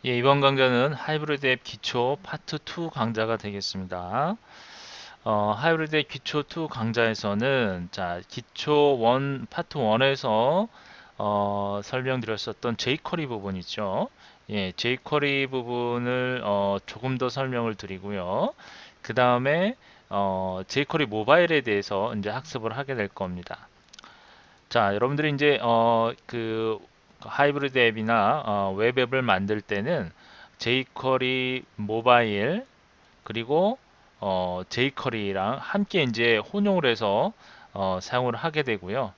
예, 이번 강좌는 하이브리드 앱 기초 파트 2 강좌가 되겠습니다. 하이브리드 앱 기초 2 강좌에서는 기초 1 파트 1에서 설명드렸었던 jQuery 부분 있죠. 예, jQuery 부분을 조금 더 설명을 드리고요. 그 다음에 jQuery 모바일에 대해서 이제 학습을 하게 될 겁니다. 자, 여러분들이 이제 그 하이브리드 앱이나 웹 앱을 만들 때는 jQuery 모바일 그리고 jQuery랑 함께 이제 혼용을 해서 사용을 하게 되고요.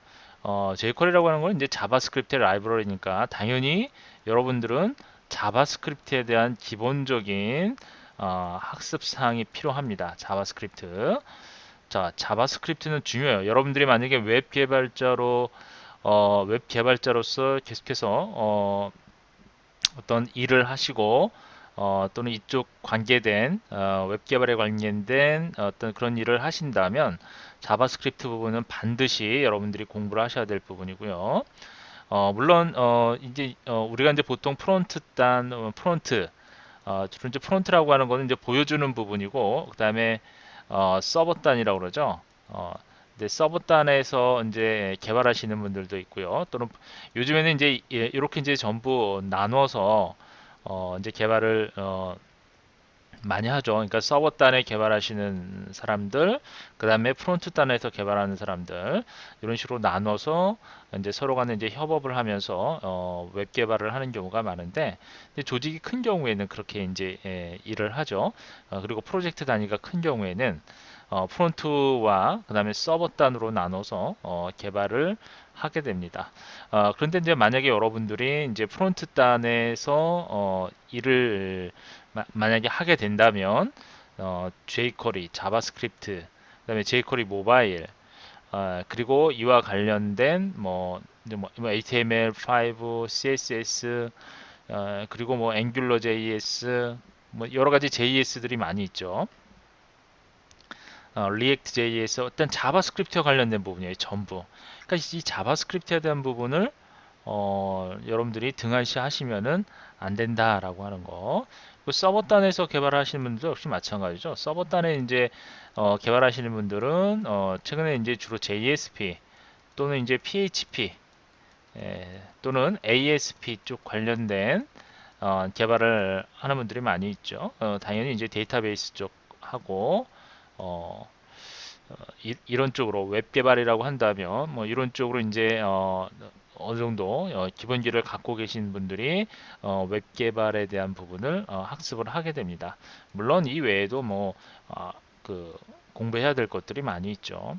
jQuery라고 하는 건 이제 자바스크립트 라이브러리니까 당연히 여러분들은 자바스크립트에 대한 기본적인 학습 사항이 필요합니다. 자바스크립트. 자, 자바스크립트는 중요해요. 여러분들이 만약에 웹 개발자로서 계속해서 어떤 일을 하시고 또는 이쪽 관계된 웹 개발에 관련된 어떤 그런 일을 하신다면 자바스크립트 부분은 반드시 여러분들이 공부를 하셔야 될 부분이고요. 물론 이제 우리가 이제 보통 주로 이제 프론트라고 하는 거는 이제 보여주는 부분이고 그다음에 서버 단이라고 그러죠. 근데 서버 단에서 이제 개발하시는 분들도 있고요. 또는 요즘에는 이제 이렇게 이제 전부 나눠서 이제 개발을 많이 하죠. 그러니까 서버 단에 개발하시는 사람들, 그 다음에 프론트 단에서 개발하는 사람들, 이런 식으로 나눠서 이제 서로 간에 이제 협업을 하면서 웹 개발을 하는 경우가 많은데, 근데 조직이 큰 경우에는 그렇게 이제 일을 하죠. 그리고 프로젝트 단위가 큰 경우에는 프론트와 그 다음에 서버 단으로 나눠서 개발을 하게 됩니다. 그런데 이제 만약에 여러분들이 이제 프론트 단에서 일을 만약에 하게 된다면 jQuery, 자바스크립트, 그다음에 jQuery 모바일, 그리고 이와 관련된 뭐 HTML5, CSS, 그리고 뭐 AngularJS, 뭐 여러 가지 JS들이 많이 있죠. React.js 어떤 자바스크립트와 관련된 부분이에요, 전부. 그러니까 이 자바스크립트에 대한 부분을 여러분들이 등한시 하시면은 안 된다라고 하는 거. 그 서버단에서 개발하시는 분들도 역시 마찬가지죠. 서버단에 이제 개발하시는 분들은 최근에 이제 주로 JSP 또는 이제 PHP 또는 ASP 쪽 관련된 개발을 하는 분들이 많이 있죠. 당연히 이제 데이터베이스 쪽 하고 어, 이런 쪽으로 웹 개발이라고 한다면 뭐 이런 쪽으로 이제 어느 정도 기본기를 갖고 계신 분들이 웹 개발에 대한 부분을 학습을 하게 됩니다. 물론 이 외에도 뭐 그 공부해야 될 것들이 많이 있죠.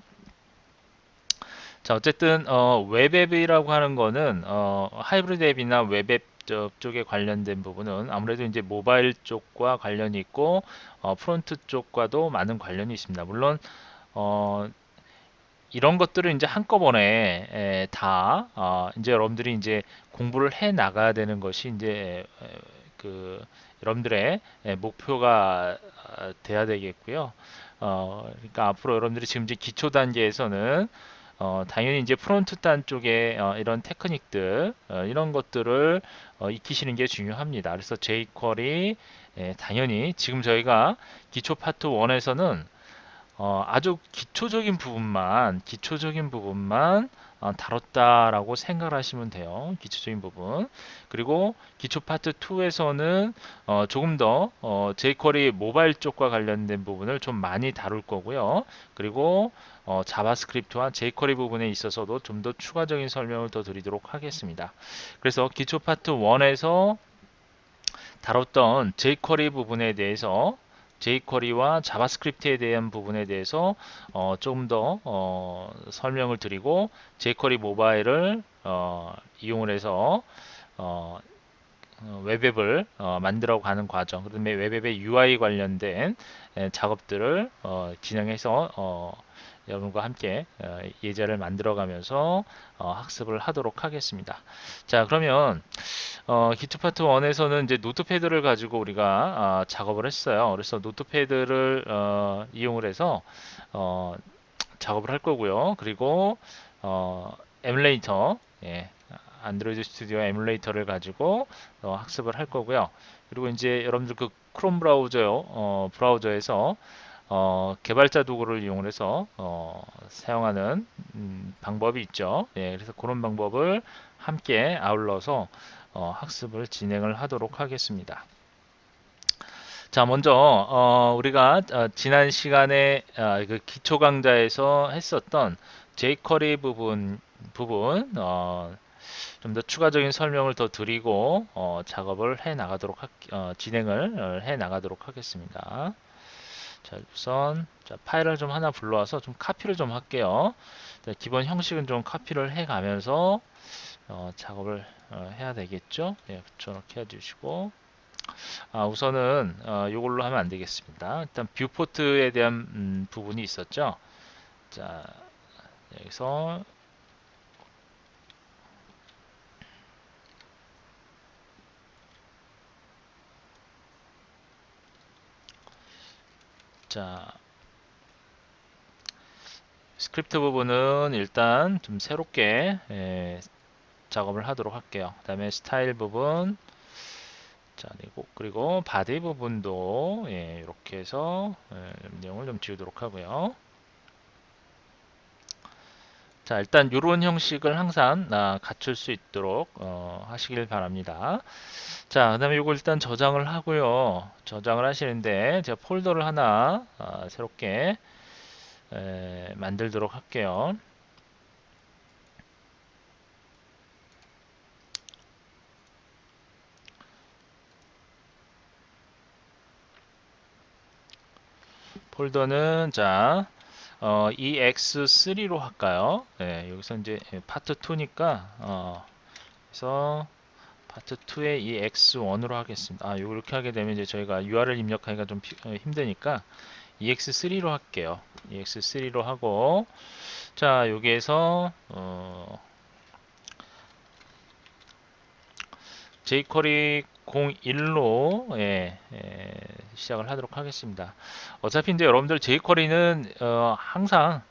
자, 어쨌든 웹 앱이라고 하는 거는 하이브리드 앱이나 웹 앱 쪽에 관련된 부분은 아무래도 이제 모바일 쪽과 관련이 있고 프론트 쪽과도 많은 관련이 있습니다. 물론 어, 이런 것들을 이제 한꺼번에 다 이제 여러분들이 이제 공부를 해 나가야 되는 것이 이제 그 여러분들의 목표가 돼야 되겠고요. 그러니까 앞으로 여러분들이 지금 이제 기초 단계에서는 당연히 이제 프론트 단 쪽에 이런 테크닉들 이런 것들을 익히시는 게 중요합니다. 그래서 jQuery 당연히 지금 저희가 기초 파트 1에서는 아주 기초적인 부분만 다뤘다라고 생각을 하시면 돼요. 기초적인 부분. 그리고 기초 파트 2에서는 조금 더 jQuery 모바일 쪽과 관련된 부분을 좀 많이 다룰 거고요. 그리고 자바스크립트와 jQuery 부분에 있어서도 좀 더 추가적인 설명을 더 드리도록 하겠습니다. 그래서 기초 파트 1에서 다뤘던 jQuery 부분에 대해서 jQuery와 자바스크립트에 대한 부분에 대해서 조금 더 설명을 드리고 jQuery 모바일을 이용을 해서 어, 웹앱을 만들어 가는 과정, 그다음에 웹앱의 UI 관련된 작업들을 진행해서 여러분과 함께 예제를 만들어 가면서 학습을 하도록 하겠습니다. 자, 그러면 기초 파트 1에서는 이제 노트패드를 가지고 우리가 작업을 했어요. 그래서 노트패드를 이용을 해서 어, 작업을 할 거고요. 그리고 어, 에뮬레이터, 예, 안드로이드 스튜디오 에뮬레이터를 가지고 학습을 할 거고요. 그리고 이제 여러분들 그 크롬 브라우저에서 개발자 도구를 이용해서 사용하는 방법이 있죠. 예, 그래서 그런 방법을 함께 아울러서 학습을 진행을 하도록 하겠습니다. 자, 먼저 우리가 지난 시간에 그 기초 강좌에서 했었던 jQuery 부분 좀 더 추가적인 설명을 더 드리고 작업을 해 나가도록 진행을 해 나가도록 하겠습니다. 자, 우선 파일을 좀 하나 불러와서 좀 카피를 좀 할게요. 자, 기본 형식은 좀 카피를 해 가면서 작업을 해야 되겠죠. 예, 붙여넣기 해주시고 우선은 이걸로 하면 안 되겠습니다. 일단 뷰포트에 대한 부분이 있었죠. 자, 여기서 자, 스크립트 부분은 일단 좀 새롭게 작업을 하도록 할게요. 그 다음에 스타일 부분, 자, 그리고 바디 부분도 이렇게 해서 내용을 좀 지우도록 하고요. 자, 일단 이런 형식을 항상 갖출 수 있도록 하시길 바랍니다. 자, 그 다음에 이거 일단 저장을 하고요. 저장을 하시는데 제가 폴더를 하나 새롭게 만들도록 할게요. 폴더는 자 EX3로 할까요? 여기서 이제 파트 2니까 그래서 파트 2에 EX1으로 하겠습니다. 이렇게 하게 되면 이제 저희가 URL 입력하기가 좀 힘드니까 EX3로 할게요. EX3로 하고 자 여기에서 jQuery 01로 시작을 하도록 하겠습니다. 어차피 이제 여러분들 jQuery는 항상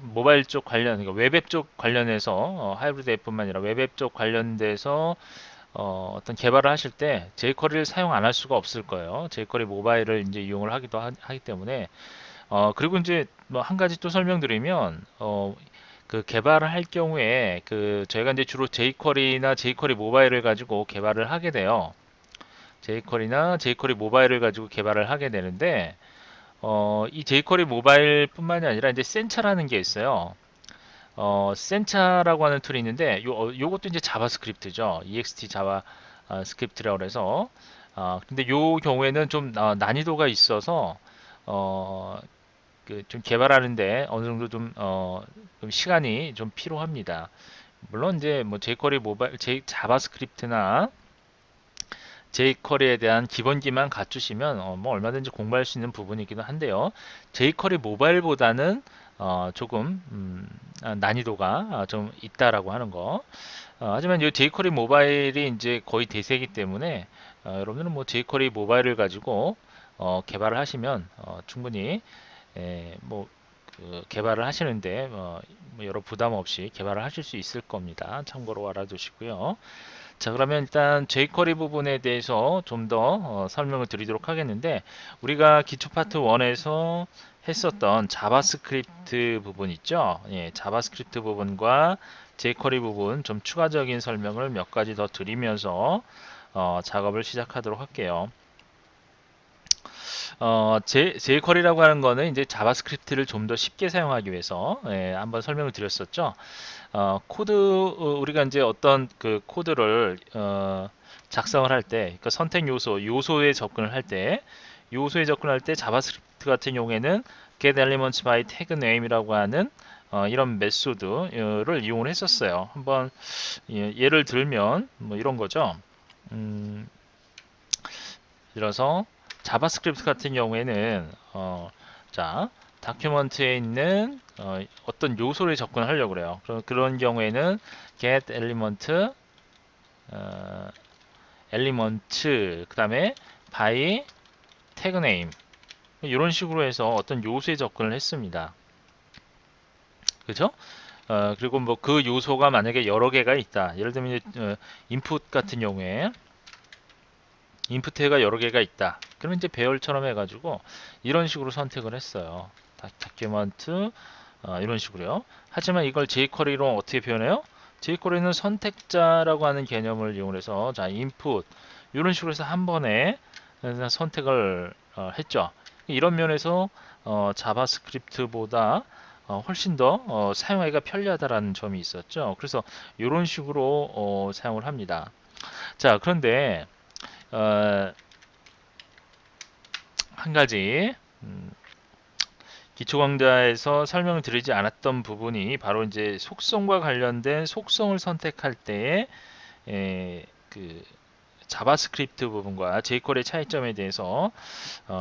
모바일 쪽 관련, 그러니까 웹앱 쪽 관련해서 하이브리드 앱뿐만 아니라 웹앱 쪽 관련돼서 어떤 개발을 하실 때 jQuery를 사용 안 할 수가 없을 거예요. jQuery 모바일을 이제 이용을 하기 때문에 그리고 이제 뭐 한 가지 또 설명드리면 그 개발을 할 경우에 그 저희가 이제 주로 jQuery나 jQuery 모바일을 가지고 개발을 하게 돼요. jQuery나 jQuery 모바일을 가지고 개발을 하게 되는데 이 jQuery 모바일뿐만이 아니라 이제 센차라는 게 있어요. 센차라고 하는 툴이 있는데 요것도 이제 자바스크립트죠. ext 자바 스크립트라고 해서 근데 요 경우에는 좀 난이도가 있어서 좀 개발하는데 어느 정도 좀 시간이 좀 필요합니다. 물론 이제 뭐 jQuery 모바일, 자바스크립트나 jQuery에 대한 기본기만 갖추시면 뭐 얼마든지 공부할 수 있는 부분이기도 한데요. jQuery 모바일보다는 조금 난이도가 좀 있다라고 하는 거. 하지만 이 jQuery 모바일이 이제 거의 대세이기 때문에 여러분들은 뭐 jQuery 모바일을 가지고 개발을 하시면 충분히 개발을 하시는데 뭐 여러 부담 없이 개발을 하실 수 있을 겁니다. 참고로 알아두시고요. 자, 그러면 일단 jQuery 부분에 대해서 좀 더 설명을 드리도록 하겠는데 우리가 기초 파트 1에서 했었던 자바스크립트 부분 있죠? 자바스크립트 부분과 jQuery 부분 좀 추가적인 설명을 몇 가지 더 드리면서 작업을 시작하도록 할게요. jQuery라고 하는 거는 이제 자바스크립트를 좀 더 쉽게 사용하기 위해서 한번 설명을 드렸었죠. 우리가 이제 어떤 그 코드를 작성을 할 때, 그 선택 요소에 접근을 할 때, 자바스크립트 같은 경우에는 get elements by tag name이라고 하는 이런 메소드를 이용을 했었어요. 한번 예를 들면 뭐 이런 거죠. 들어서 자바스크립트 같은 경우에는 자 다큐먼트에 있는 어떤 요소를 접근하려고 그래요. 그런 경우에는 get element 그 다음에 by tag name 이런 식으로 해서 어떤 요소에 접근을 했습니다. 그죠? 그리고 뭐 그 요소가 만약에 여러 개가 있다. 예를 들면 이제, 인풋 같은 경우에 인풋 태그가 여러 개가 있다. 그러면 이제 배열처럼 해가지고 이런 식으로 선택을 했어요. 다큐먼트 이런 식으로요. 하지만 이걸 jQuery로 어떻게 표현해요? jQuery는 선택자라고 하는 개념을 이용해서 자 인풋 이런 식으로 해서 한 번에 선택을 했죠. 이런 면에서 자바스크립트보다 훨씬 더 사용하기가 편리하다라는 점이 있었죠. 그래서 이런 식으로 사용을 합니다. 자, 그런데 어, 한 가지 기초 강좌에서 설명을 드리지 않았던 부분이 바로 이제 속성과 관련된 속성을 선택할 때의 그 자바스크립트 부분과 jQuery의 차이점에 대해서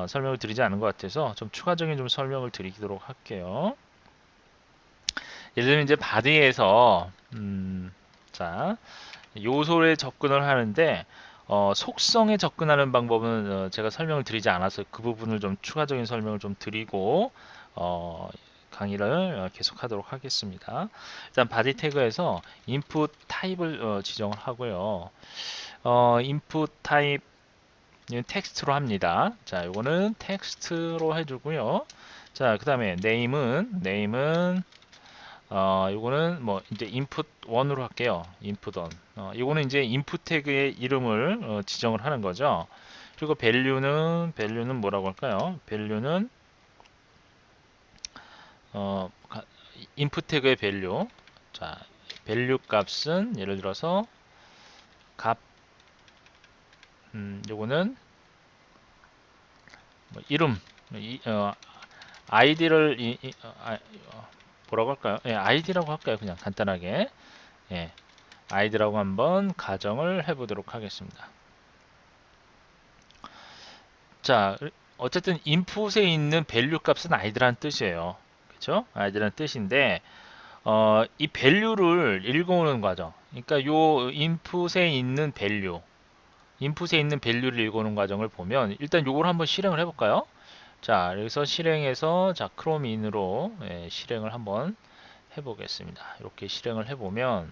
설명을 드리지 않은 것 같아서 좀 추가적인 좀 설명을 드리도록 할게요. 예를 들면 이제 바디에서 자 요소에 접근을 하는데 속성에 접근하는 방법은 제가 설명을 드리지 않아서 그 부분을 좀 추가적인 설명을 좀 드리고 강의를 계속하도록 하겠습니다. 일단 바디 태그에서 input 타입을 지정을 하고요. input 타입 텍스트로 합니다. 자, 이거는 텍스트로 해주고요. 자, 그 다음에 네임은 요거는 뭐 이제 input 1으로 할게요. input 1. 요거는 이제 input 태그의 이름을 지정을 하는 거죠. 그리고 value는 뭐라고 할까요? value는 어, input 태그의 value. 자, value 값은 예를 들어서 값 요거는 뭐 이름 id를 뭐라고 할까요? 예, id라고 할까요? 그냥 간단하게. 예. id라고 한번 가정을 해보도록 하겠습니다. 자, 어쨌든 인풋에 있는 밸류 값은 id라는 뜻이에요. 그렇죠? id라는 뜻인데 이 밸류를 읽어오는 과정. 그러니까 요 인풋에 있는 밸류를 읽어오는 과정을 보면 일단 요걸 한번 실행을 해볼까요? 자, 여기서 실행해서 자, 크롬인으로 실행을 한번 해보겠습니다. 이렇게 실행을 해보면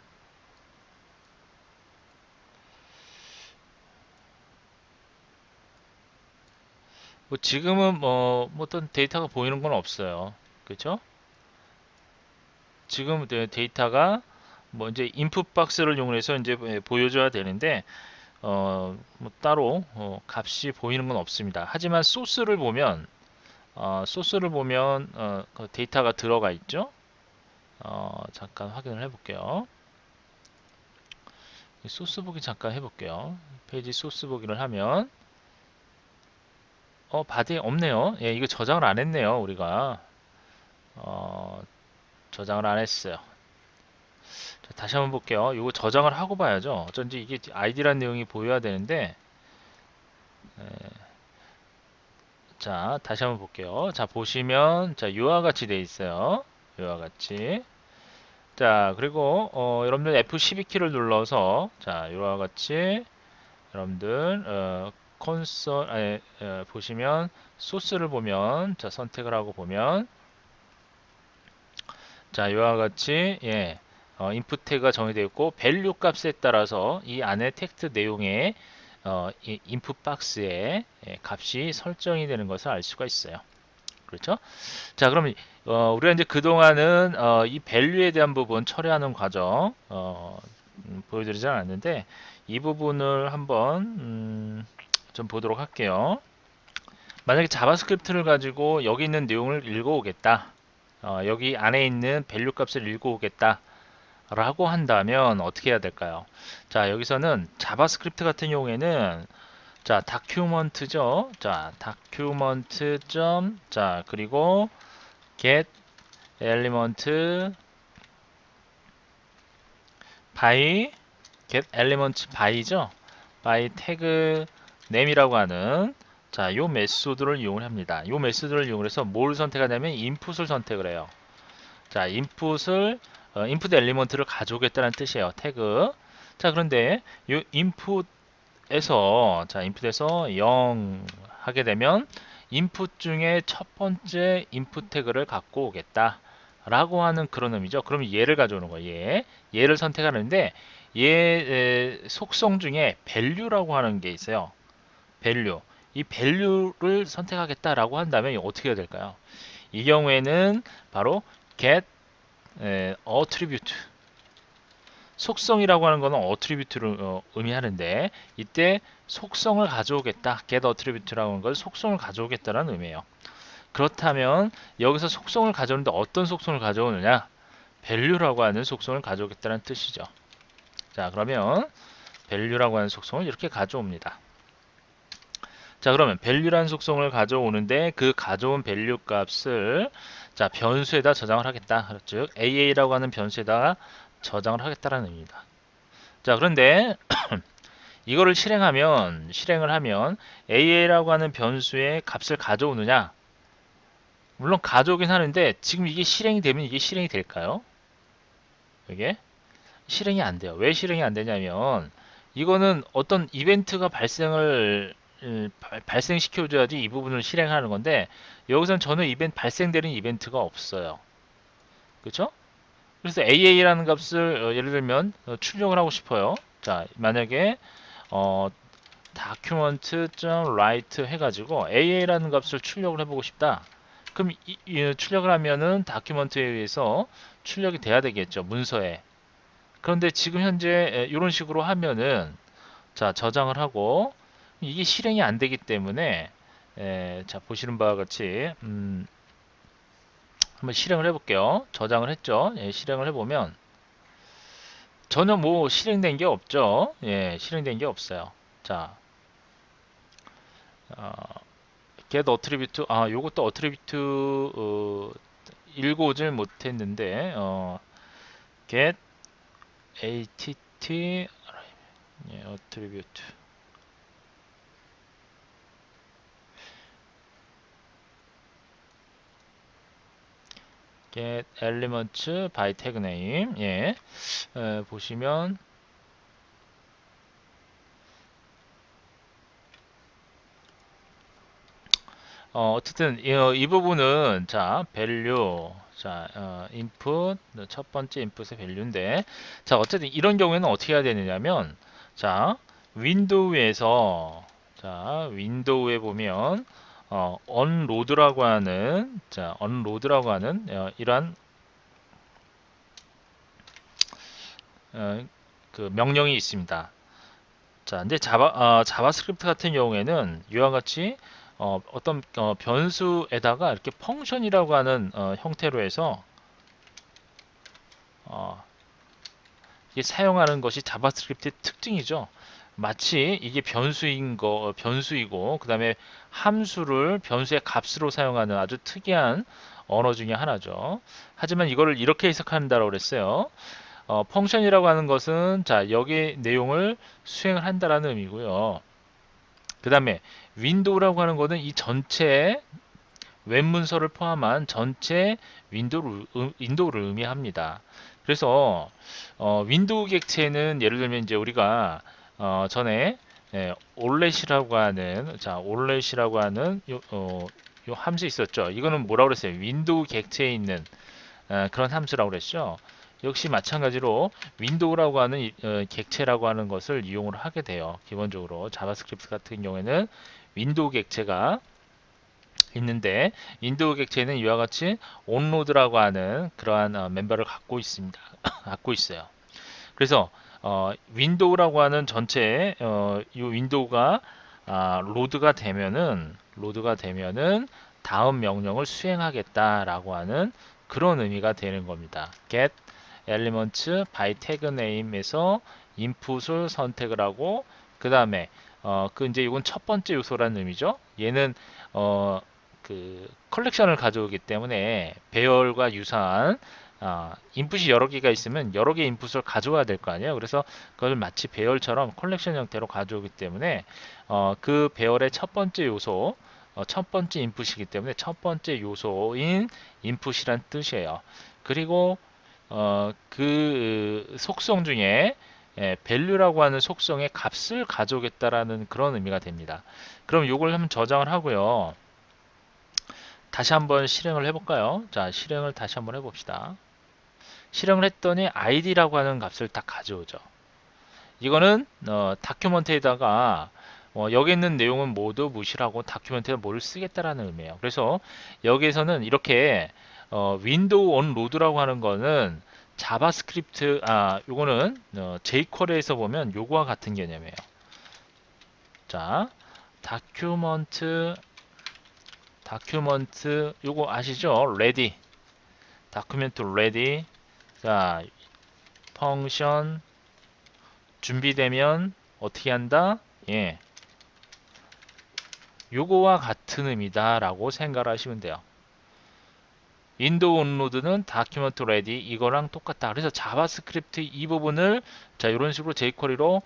뭐 지금은 뭐 어떤 데이터가 보이는 건 없어요. 그렇죠? 지금 데이터가 뭐 이제 인풋 박스를 이용해서 이제 보여줘야 되는데 뭐 따로 값이 보이는 건 없습니다. 하지만 소스를 보면 그 데이터가 들어가 있죠. 잠깐 확인을 해볼게요. 소스 보기 잠깐 해볼게요. 페이지 소스 보기를 하면 바디에 없네요. 예, 이거 저장을 안 했네요. 우리가 저장을 안 했어요. 자, 다시 한번 볼게요. 이거 저장을 하고 봐야죠. 어쩐지 이게 아이디라는 내용이 보여야 되는데 자, 다시 한번 볼게요. 자, 보시면 자, 이와 같이 돼 있어요. 이와 같이. 자, 그리고 여러분들 F12키를 눌러서 자, 이와 같이 여러분들 콘솔 보시면 소스를 보면 자, 선택을 하고 보면 자, 이와 같이 인풋 태그가 정의되어 있고 밸류 값에 따라서 이 안에 텍스트 내용의 이 인풋 박스에 값이 설정이 되는 것을 알 수가 있어요. 그렇죠? 자, 그럼 우리가 이제 그동안은 이 밸류에 대한 부분 처리하는 과정 보여드리지 않았는데 이 부분을 한번 좀 보도록 할게요. 만약에 자바스크립트를 가지고 여기 있는 내용을 읽어오겠다. 여기 안에 있는 밸류 값을 읽어오겠다. 라고 한다면 어떻게 해야 될까요? 자, 여기서는 자바스크립트 같은 경우에는 자, 다큐먼트죠. 자, 다큐먼트 점 자, 그리고 get element by get element by죠. by 태그 name이라고 하는 자, 요 메소드를 이용을 합니다. 요 메소드를 이용해서 뭘 선택하냐면 인풋을 선택을 해요. 자, 인풋 엘리먼트를 가져오겠다는 뜻이에요. 태그. 자, 그런데 이 인풋에서 0 하게 되면 인풋 중에 첫 번째 인풋 태그를 갖고 오겠다 라고 하는 그런 의미죠. 그럼 얘를 가져오는 거예요. 얘를 선택하는데 얘 속성 중에 value라고 하는 게 있어요. value. 이 value를 선택하겠다라고 한다면 어떻게 해야 될까요? 이 경우에는 바로 get attribute. 속성이라고 하는 거는 attribute를 의미하는데 이때 속성을 가져오겠다. get attribute라고 하는 건 속성을 가져오겠다라는 의미예요. 그렇다면 여기서 속성을 가져오는데 어떤 속성을 가져오느냐? value라고 하는 속성을 가져오겠다는 뜻이죠. 자, 그러면 value라고 하는 속성을 이렇게 가져옵니다. 자, 그러면 value라는 속성을 가져오는데 그 가져온 value 값을 자, 변수에다 저장을 하겠다. 즉 AA라고 하는 변수에다가 저장을 하겠다라는 의미입니다. 자, 그런데 이거를 실행을 하면 AA라고 하는 변수의 값을 가져오느냐? 물론 가져오긴 하는데 지금 이게 실행이 되면 이게 실행이 될까요? 이게 실행이 안 돼요. 왜 실행이 안 되냐면 이거는 어떤 이벤트가 발생시켜줘야지 이 부분을 실행하는 건데 여기서는 전혀 발생되는 이벤트가 없어요. 그렇죠? 그래서 AA라는 값을 예를 들면 출력을 하고 싶어요. 자, 만약에 document.write 해가지고 AA라는 값을 출력을 해보고 싶다. 그럼 출력을 하면은 다큐먼트에 의해서 출력이 돼야 되겠죠. 문서에. 그런데 지금 현재 이런 식으로 하면은 자, 저장을 하고 이게 실행이 안 되기 때문에 자, 보시는 바와 같이 한번 실행을 해볼게요. 저장을 했죠. 예, 실행을 해보면 전혀 뭐 실행된 게 없죠. 예, 실행된 게 없어요. 자, 어, get attribute, 요것도 attribute 읽어오질 못했는데 get att 예, attribute get elements by tag name. 예, 보시면 어쨌든 이 부분은 자 value 자 input 첫 번째 input의 value인데 자 어쨌든 이런 경우에는 어떻게 해야 되느냐면 자 윈도우에서 자 윈도우에 보면 unload라고 하는 자 unload라고 하는 이러한 그 명령이 있습니다. 자, 이제 자바스크립트 같은 경우에는 이와 같이 어떤 변수에다가 이렇게 펑션이라고 하는 형태로 해서 이게 사용하는 것이 자바스크립트의 특징이죠. 마치 이게 변수이고 그다음에 함수를 변수의 값으로 사용하는 아주 특이한 언어 중에 하나죠. 하지만 이거를 이렇게 해석한다고 그랬어요. 펑션이라고 하는 것은 자 여기 내용을 수행을 한다라는 의미고요. 그 다음에 윈도우라고 하는 것은 이 전체 웹 문서를 포함한 전체 윈도우를 의미합니다. 그래서 윈도우 객체는 예를 들면 이제 우리가 전에 올렛이라고 하는 요 함수 있었죠. 이거는 뭐라고 그랬어요? 윈도우 객체에 있는 그런 함수라고 그랬죠. 역시 마찬가지로 윈도우라고 하는 객체라고 하는 것을 이용을 하게 돼요. 기본적으로 자바스크립트 같은 경우에는 윈도우 객체가 있는데 윈도우 객체는 이와 같이 온로드라고 하는 그러한 멤버를 갖고 있습니다. 갖고 있어요. 그래서 윈도우라고 하는 전체 이 윈도우가 로드가 되면은 다음 명령을 수행하겠다라고 하는 그런 의미가 되는 겁니다. get elements by tag name에서 인풋을 선택을 하고 그 다음에 그 이제 이건 첫 번째 요소라는 의미죠. 얘는 그 컬렉션을 가져오기 때문에 배열과 유사한 인풋이 여러 개가 있으면 여러 개의 인풋을 가져와야 될 거 아니에요. 그래서 그걸 마치 배열처럼 컬렉션 형태로 가져오기 때문에 그 배열의 첫 번째 요소, 첫 번째 인풋이기 때문에 첫 번째 요소인 인풋이란 뜻이에요. 그리고 그 속성 중에 value라고 하는 속성의 값을 가져오겠다라는 그런 의미가 됩니다. 그럼 이걸 한번 저장을 하고요. 다시 한번 실행을 해볼까요? 자, 실행을 다시 한번 해봅시다. 실행을 했더니 id라고 하는 값을 딱 가져오죠. 이거는 다큐먼트에다가 여기 있는 내용은 모두 무시하고 다큐멘트에 뭘 쓰겠다라는 의미예요. 그래서 여기에서는 이렇게 윈도우 온 로드라고 하는 거는 자바스크립트 요거는 jQuery에서 보면 요거와 같은 개념이에요. 자, 다큐먼트 요거 아시죠? ready 다큐멘트 ready. 자, 펑션 준비되면 어떻게 한다? 예, 요거와 같은 의미다 라고 생각을 하시면 돼요. 윈도우 온로드는 다큐먼트 레디 이거랑 똑같다. 그래서 자바스크립트 이 부분을 자 이런 식으로 jQuery로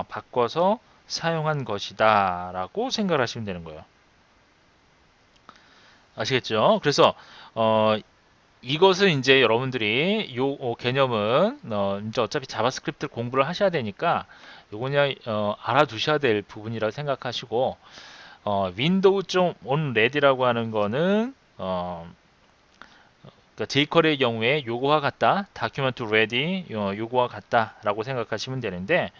바꿔서 사용한 것이다 라고 생각을 하시면 되는 거예요. 아시겠죠? 그래서 이것은 이제 여러분들이 요 개념은 이제 어차피 자바스크립트 공부를 하셔야 되니까 요거 그냥 알아두셔야 될 부분이라고 생각하시고 윈도우 온 레디라고 하는 거는 그러니까 jQuery의 경우에 요거와 같다. document ready 요거와 같다 라고 생각하시면 되는데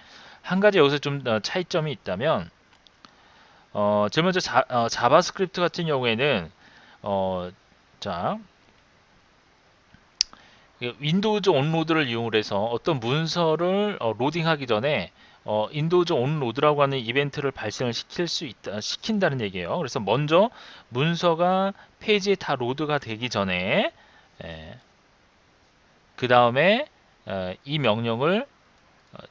한 가지 여기서 좀 차이점이 있다면 제일 먼저 자바스크립트 같은 경우에는 자 윈도우즈 온로드를 이용을 해서 어떤 문서를 로딩하기 전에 윈도우즈 온로드라고 하는 이벤트를 발생을 시킨다는 얘기예요. 그래서 먼저 문서가 페이지에 다 로드가 되기 전에 그 다음에 이 명령을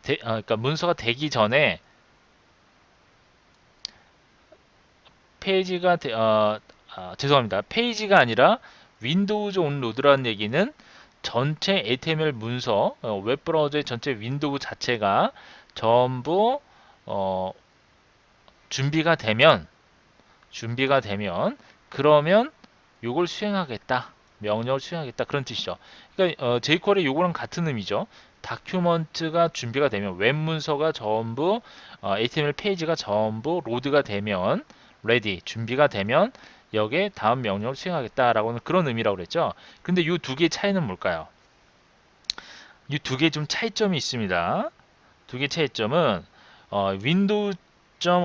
그러니까 문서가 되기 전에 페이지가 죄송합니다. 페이지가 아니라 윈도우즈 온로드라는 얘기는 전체 HTML 문서 웹브라우저의 전체 윈도우 자체가 전부 준비가 되면 그러면 요걸 수행하겠다. 명령을 수행하겠다. 그런 뜻이죠. 그러니까 jQuery 요거랑 같은 의미죠. 다큐먼트가 준비가 되면 웹 문서가 전부 HTML 페이지가 전부 로드가 되면 ready 준비가 되면 여기에 다음 명령을 수행하겠다라고는 그런 의미라고 그랬죠. 근데 이 두 개의 차이는 뭘까요? 이 두 개의 좀 차이점이 있습니다. 두 개의 차이점은 윈도우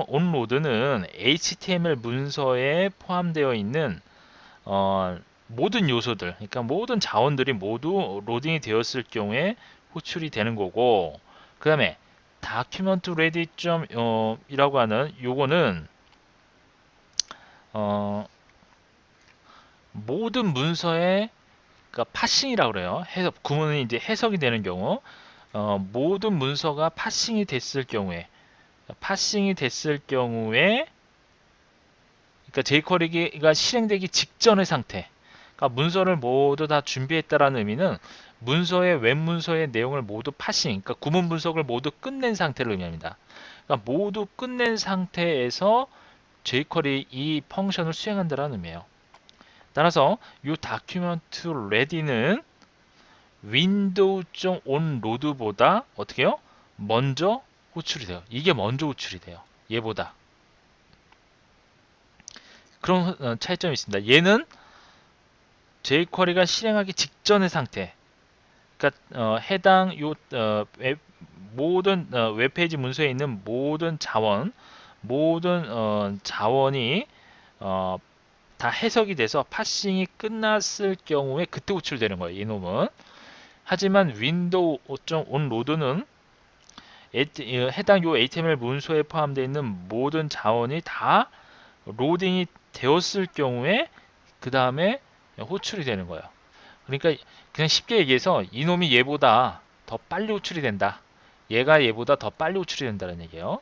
온로드는 HTML 문서에 포함되어 있는 모든 요소들, 그러니까 모든 자원들이 모두 로딩이 되었을 경우에 호출이 되는 거고, 그 다음에 다큐먼트 레디 이라고 하는 요거는 모든 문서에 그러니까 파싱이라고 그래요. 해석 구문이 이제 해석이 되는 경우 모든 문서가 파싱이 됐을 경우에 그러니까 jQuery가 실행되기 직전의 상태. 그러니까 문서를 모두 다 준비했다라는 의미는 문서의 웹 문서의 내용을 모두 파싱, 그러니까 구문 분석을 모두 끝낸 상태를 의미합니다. 그러니까 모두 끝낸 상태에서 jQuery 이 펑션을 수행한다는 의미예요. 따라서 이 다큐멘트 레디는 윈도우.온 로드보다 어떻게 해요? 먼저 호출이 돼요. 이게 먼저 호출이 돼요. 얘보다. 그런 차이점이 있습니다. 얘는 jQuery가 실행하기 직전의 상태. 그러니까 해당 모든 웹페이지 문서에 있는 모든 자원이 다 해석이 돼서 파싱이 끝났을 경우에 그때 호출되는 거예요. 이놈은. 하지만 윈도우 5.5 로드는 해당 HTML 문서에 포함되어 있는 모든 자원이 다 로딩이 되었을 경우에 그 다음에 호출이 되는 거예요. 그러니까 그냥 쉽게 얘기해서 이놈이 얘보다 더 빨리 호출이 된다. 얘가 얘보다 더 빨리 호출이 된다는 얘기예요.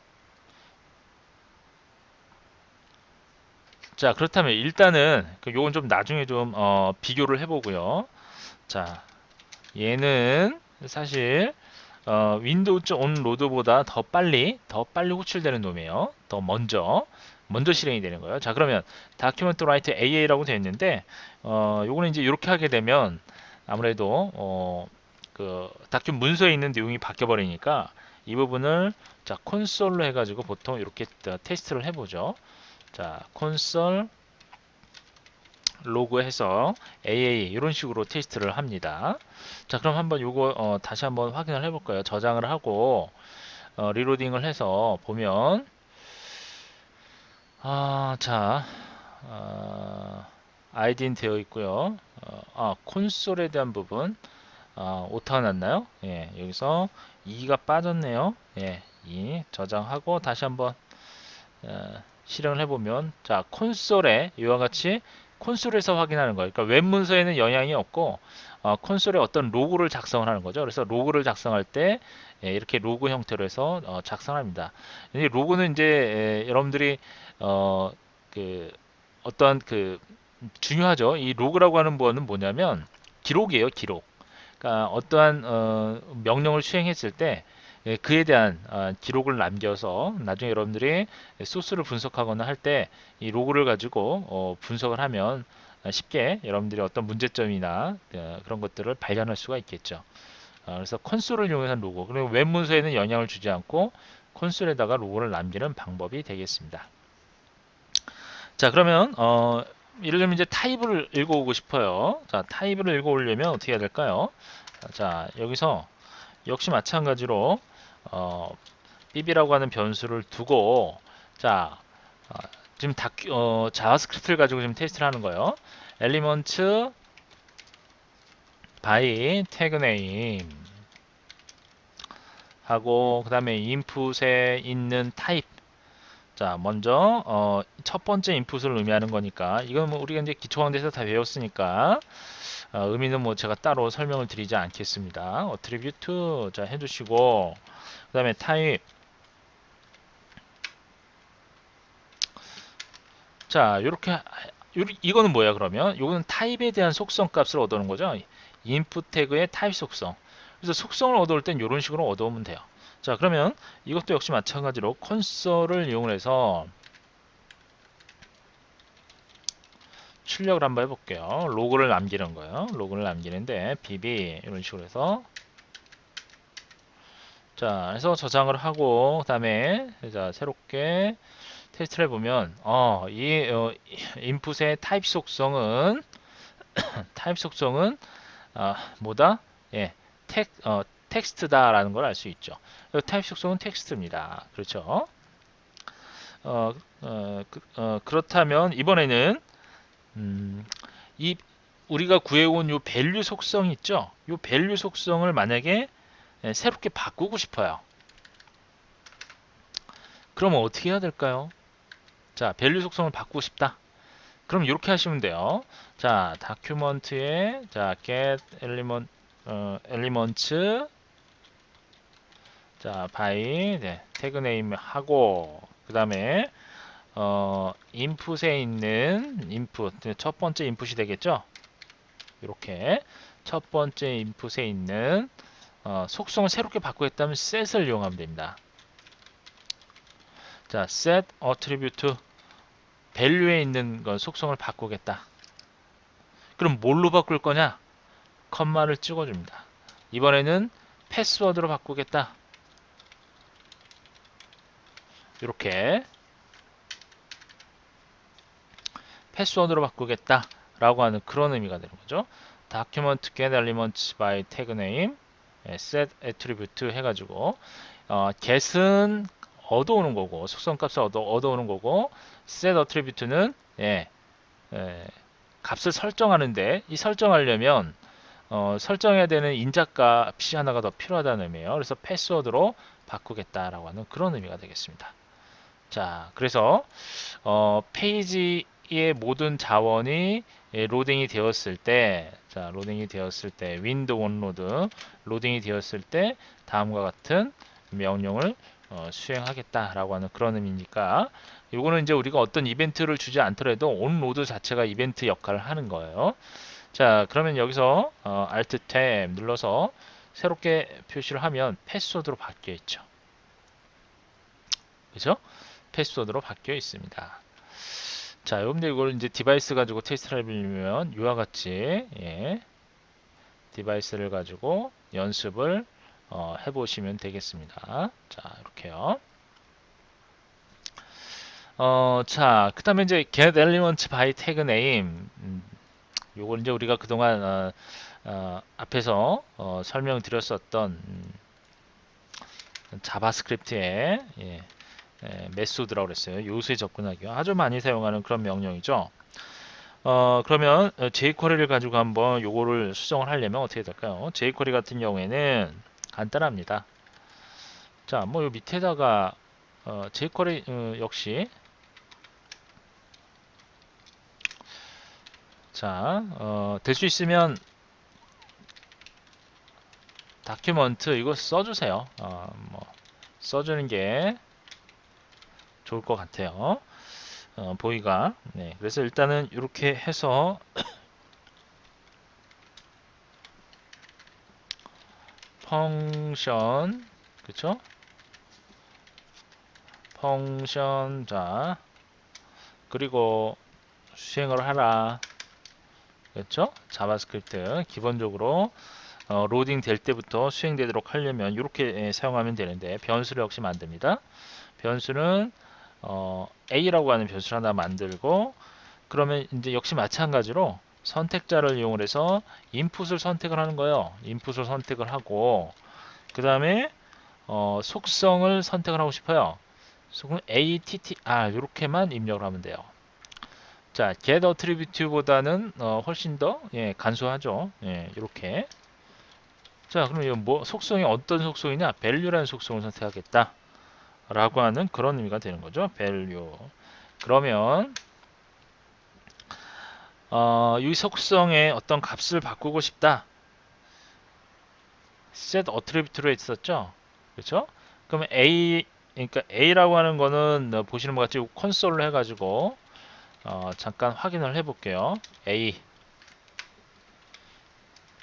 자, 그렇다면 일단은 요건 좀 나중에 좀 비교를 해보고요. 자, 얘는 사실 윈도우 온 로드보다 더 빨리 호출되는 놈이에요. 더 먼저 실행이 되는 거예요. 자, 그러면 다큐멘트 라이트 AA라고 되어 있는데 요거는 이제 이렇게 하게 되면 아무래도 그 다큐 문서에 있는 내용이 바뀌어 버리니까 이 부분을 자 콘솔로 해가지고 보통 이렇게 테스트를 해보죠. 자 콘솔 로그해서 AAA 이런 식으로 테스트를 합니다. 자, 그럼 한번 요거 다시 한번 확인을 해볼까요? 저장을 하고 리로딩을 해서 보면 자, 아이디는 되어 있고요. 콘솔에 대한 부분 오타가 났나요? 예, 여기서 2가 빠졌네요. 예, 2 저장하고 다시 한번 실행을 해보면 자, 콘솔에 이와 같이 콘솔에서 확인하는 거예요. 그러니까 웹 문서에는 영향이 없고 콘솔에 어떤 로그를 작성을 하는 거죠. 그래서 로그를 작성할 때 이렇게 로그 형태로 해서 작성합니다. 이 로그는 이제 여러분들이 어, 그 어떤 중요하죠. 이 로그라고 하는 거는 뭐냐면 기록이에요, 기록. 그러니까 어떠한 명령을 수행했을 때 그에 대한 기록을 남겨서 나중에 여러분들이 소스를 분석하거나 할 때 이 로그를 가지고 분석을 하면 쉽게 여러분들이 어떤 문제점이나 그런 것들을 발견할 수가 있겠죠. 그래서 콘솔을 이용해서 로그, 그리고 웹 문서에는 영향을 주지 않고 콘솔에다가 로그를 남기는 방법이 되겠습니다. 자, 그러면 예를 들면 이제 타입을 읽어오고 싶어요. 자, 타입을 읽어오려면 어떻게 해야 될까요? 자, 여기서 역시 마찬가지로 bb라고 하는 변수를 두고 자, 지금 자바스크립트를 가지고 지금 테스트를 하는 거예요. 엘리먼트 by 태그 네임 하고 그 다음에 인풋에 있는 타입. 자, 먼저 첫 번째 인풋을 의미하는 거니까 이건 뭐 우리가 이제 기초 강좌에서 다 배웠으니까 의미는 뭐 제가 따로 설명을 드리지 않겠습니다. 어트리뷰트 자 해주시고 그 다음에 타입. 자, 요렇게 이거는 뭐야 그러면? 이거는 타입에 대한 속성 값을 얻어오는 거죠. 인풋 태그의 타입 속성. 그래서 속성을 얻어올 땐 이런 식으로 얻어오면 돼요. 자, 그러면 이것도 역시 마찬가지로 콘솔을 이용해서 출력을 한번 해볼게요. 로그를 남기는 거예요. 로그를 남기는데 bb 이런 식으로 해서 자, 해서 저장을 하고 그다음에 자 새롭게 테스트를 해보면 인풋의 타입 속성은 뭐다? 예, 텍스트다라는 걸 알 수 있죠. 타입 속성은 텍스트입니다. 그렇죠? 그렇다면 이번에는 이 우리가 구해온 요 밸류 속성 있죠? 요 밸류 속성을 만약에 새롭게 바꾸고 싶어요. 그러면 어떻게 해야 될까요? 자, 밸류 속성을 바꾸고 싶다. 그럼 이렇게 하시면 돼요. 자, 다큐먼트에 자, get elements 자, by 태그 네임 하고 그다음에 인풋에 있는 인풋 첫 번째 인풋이 되겠죠? 이렇게 첫 번째 인풋에 있는 속성을 새롭게 바꾸겠다면 set을 이용하면 됩니다. 자, set attribute value에 있는 건 속성을 바꾸겠다. 그럼 뭘로 바꿀 거냐? 컴마를 찍어줍니다. 이번에는 패스워드로 바꾸겠다. 이렇게 패스워드로 바꾸겠다 라고 하는 그런 의미가 되는 거죠. document get elements by tag name set attribute 해가지고 get은 얻어오는 거고 속성값을 얻어오는 거고 set attribute는 값을 설정하는데 이 설정하려면 설정해야 되는 인자값이 하나가 더 필요하다는 의미예요. 그래서 패스워드로 바꾸겠다라고 하는 그런 의미가 되겠습니다. 자, 그래서 페이지의 모든 자원이 로딩이 되었을 때, 자, 로딩이 되었을 때, 윈도우 온로드 로딩이 되었을 때 다음과 같은 명령을 수행하겠다라고 하는 그런 의미니까 요거는 이제 우리가 어떤 이벤트를 주지 않더라도 온로드 자체가 이벤트 역할을 하는 거예요. 자, 그러면 여기서 Alt 탭 눌러서 새롭게 표시를 하면 패스워드로 바뀌어 있죠. 그죠? 패스워드로 바뀌어 있습니다. 자, 여러분들 이걸 이제 디바이스 가지고 테스트를 해보려면 이와 같이 디바이스를 가지고 연습을 해보시면 되겠습니다. 자, 이렇게요. 자, 그 다음에 이제 get element by tag name 요걸 이제 우리가 그동안 앞에서 설명드렸었던 자바스크립트의 메소드라고 그랬어요. 요소에 접근하기 아주 많이 사용하는 그런 명령이죠. 그러면 jQuery를 가지고 한번 요거를 수정을 하려면 어떻게 될까요? jQuery 같은 경우에는 간단합니다. 자, 뭐 요 밑에다가 jQuery 역시 자, 될 수 있으면 다큐먼트 이거 써주세요. 뭐 써주는 게 좋을 것 같아요. 보기가. 네, 그래서 일단은 이렇게 해서 펑션, 그쵸? 펑션, 자, 그리고 수행을 하라. 그렇죠? 자바스크립트 기본적으로 로딩 될 때부터 수행되도록 하려면 이렇게 사용하면 되는데 변수를 역시 만듭니다. 변수는 A라고 하는 변수를 하나 만들고 그러면 이제 역시 마찬가지로 선택자를 이용해서 인풋을 선택을 하는 거예요. 인풋을 선택을 하고 그 다음에 속성을 선택을 하고 싶어요. 속은 attr 이렇게만 입력을 하면 돼요. 자, get attribute보다는 훨씬 더 간소하죠. 이렇게. 자, 그럼 이 속성이 어떤 속성이냐? value라는 속성을 선택하겠다. 라고 하는 그런 의미가 되는 거죠. value. 그러면 이 속성의 어떤 값을 바꾸고 싶다. set attribute로 했었죠. 그렇죠? 그러면 그러니까 A라고 하는 거는 보시는 것 같이 콘솔로 해가지고 잠깐 확인을 해볼게요. A.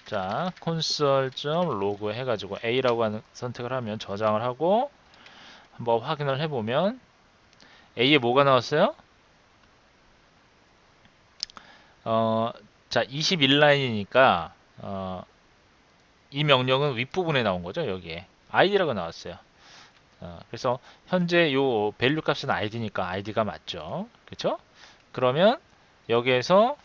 자, console.log 해가지고 A라고 하는 선택을 하면 저장을 하고 한번 확인을 해보면 A에 뭐가 나왔어요? 자, 21라인이니까 이 명령은 윗부분에 나온 거죠. 여기에 id라고 나왔어요. 그래서 현재 요 밸류 값은 id니까 id가 맞죠. 그렇죠? 그러면 여기에서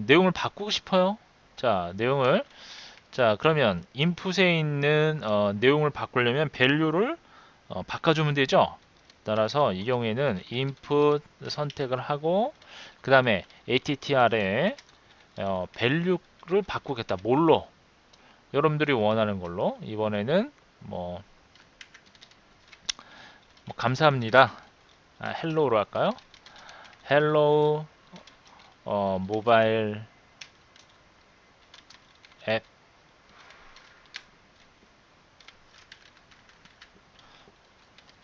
내용을 바꾸고 싶어요. 자, 내용을 자, 그러면 인풋에 있는 내용을 바꾸려면 밸류를 바꿔주면 되죠. 따라서 이 경우에는 input 선택을 하고 그 다음에 attr에 밸류를 바꾸겠다. 뭘로? 여러분들이 원하는 걸로 이번에는 뭐 감사합니다. 헬로우로 할까요? 헬로우 모바일 앱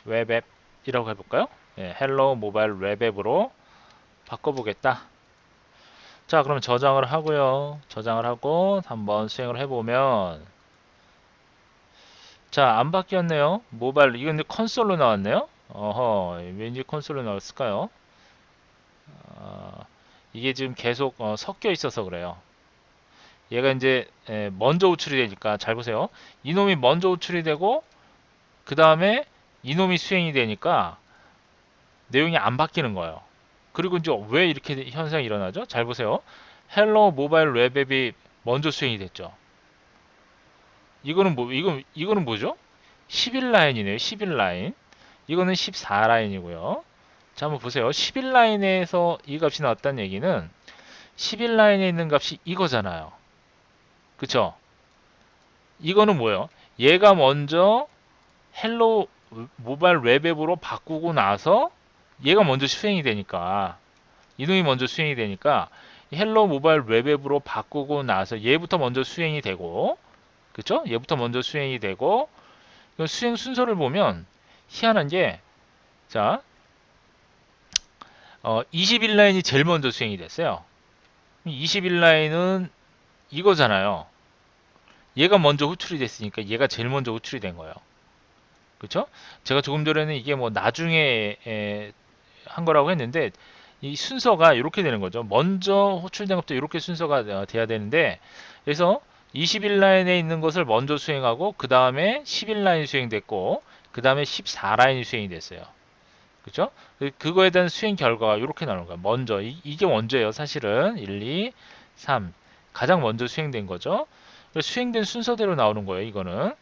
웹앱이라고 해볼까요? 헬로우 모바일 웹앱으로 바꿔보겠다. 자, 그럼 저장을 하고요. 저장을 하고 한번 수행을 해보면 자, 안 바뀌었네요. 모바일 이건 근데 콘솔로 나왔네요. 어허, 왠지 콘솔로 나왔을까요? 이게 지금 계속 섞여 있어서 그래요. 얘가 이제 먼저 호출이 되니까 잘 보세요. 이놈이 먼저 호출이 되고 그 다음에 이놈이 수행이 되니까 내용이 안 바뀌는 거예요. 그리고 이제 왜 이렇게 현상이 일어나죠? 잘 보세요. 헬로 모바일 웹앱이 먼저 수행이 됐죠. 이거는 뭐죠? 11라인이네요. 11라인. 이거는 14라인이고요. 자, 한번 보세요. 11라인에서 이 값이 나왔다는 얘기는 11라인에 있는 값이 이거잖아요. 그쵸? 이거는 뭐예요? 얘가 먼저 헬로 모바일 웹앱으로 바꾸고 나서 얘가 먼저 수행이 되니까 이놈이 먼저 수행이 되니까 헬로 모바일 웹앱으로 바꾸고 나서 얘부터 먼저 수행이 되고 그쵸? 얘부터 먼저 수행이 되고 수행 순서를 보면 희한한 게 자, 21라인이 제일 먼저 수행이 됐어요. 21라인은 이거잖아요. 얘가 먼저 호출이 됐으니까 얘가 제일 먼저 호출이 된 거예요. 그쵸? 제가 조금 전에는 이게 뭐 나중에 한 거라고 했는데 이 순서가 이렇게 되는 거죠. 먼저 호출된 것도 이렇게 순서가 돼야 되는데 그래서 21라인에 있는 것을 먼저 수행하고 그 다음에 11라인 수행됐고 그 다음에 14라인이 수행이 됐어요. 그죠? 그거에 대한 수행 결과가 이렇게 나오는 거야. 먼저 이게 먼저예요. 사실은 1, 2, 3 가장 먼저 수행된 거죠. 그래서 수행된 순서대로 나오는 거예요. 이거는.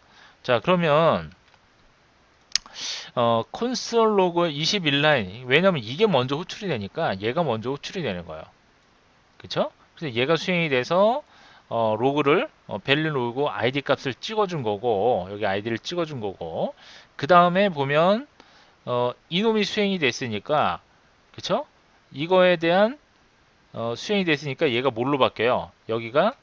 자, 그러면 콘솔 로그 21라인, 왜냐면 이게 먼저 호출이 되니까 얘가 먼저 호출이 되는 거예요. 그쵸? 그래서 얘가 수행이 돼서 로그를 밸류 로그 아이디 값을 찍어준 거고, 여기 아이디를 찍어준 거고, 그 다음에 보면 이놈이 수행이 됐으니까, 그쵸? 이거에 대한 수행이 됐으니까 얘가 뭘로 바뀌어요? 여기가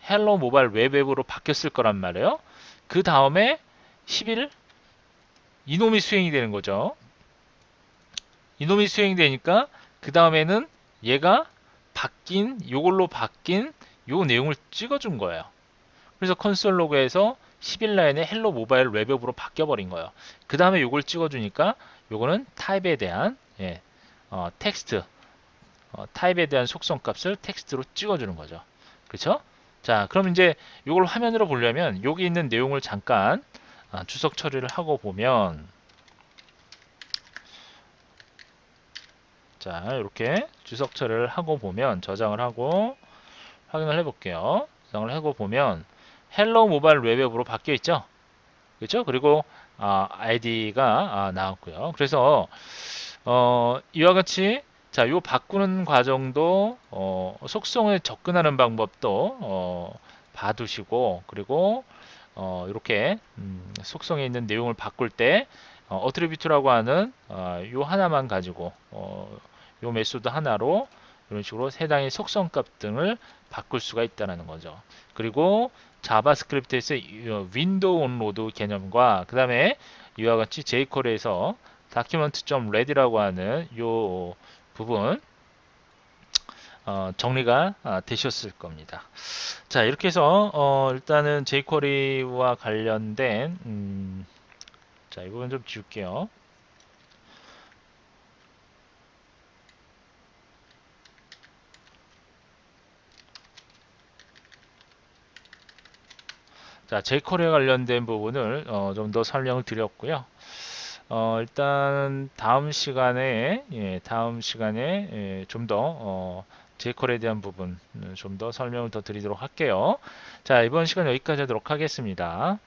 헬로 모바일 웹 앱으로 바뀌었을 거란 말이에요. 그 다음에 11 이놈이 수행이 되는 거죠. 이놈이 수행이 되니까 그 다음에는 얘가 요걸로 바뀐 요 내용을 찍어준 거예요. 그래서 컨솔 로그에서 11 라인에 헬로 모바일 웹앱으로 바뀌어버린 거예요. 그 다음에 요걸 찍어주니까 요거는 타입에 대한 텍스트, 타입에 대한 속성 값을 텍스트로 찍어주는 거죠. 그렇죠? 자, 그럼 이제 요걸 화면으로 보려면 여기 있는 내용을 잠깐 주석 처리를 하고 보면, 자, 이렇게 주석 처리를 하고 보면 저장을 하고 확인을 해볼게요. 저장을 하고 보면 헬로 모바일 웹앱으로 바뀌어 있죠. 그렇죠? 그리고 아이디가 나왔고요. 그래서 이와 같이 자, 요 바꾸는 과정도 속성에 접근하는 방법도 봐두시고, 그리고 이렇게 속성에 있는 내용을 바꿀 때 어트리뷰트라고 하는 요 하나만 가지고 요 메소드 하나로 이런 식으로 해당의 속성 값 등을 바꿀 수가 있다는 거죠. 그리고 자바스크립트에서 윈도우 온로드 개념과 그 다음에 이와 같이 jQuery에서 document.read라고 하는 요 부분 정리가 되셨을 겁니다. 자, 이렇게 해서 일단은 jQuery와 관련된 자, 이 부분 좀 지울게요. 자, jQuery에 관련된 부분을 좀 더 설명을 드렸고요. 일단 다음 시간에 좀 더 jQuery에 대한 부분 좀 더 설명을 더 드리도록 할게요. 자, 이번 시간 여기까지 하도록 하겠습니다.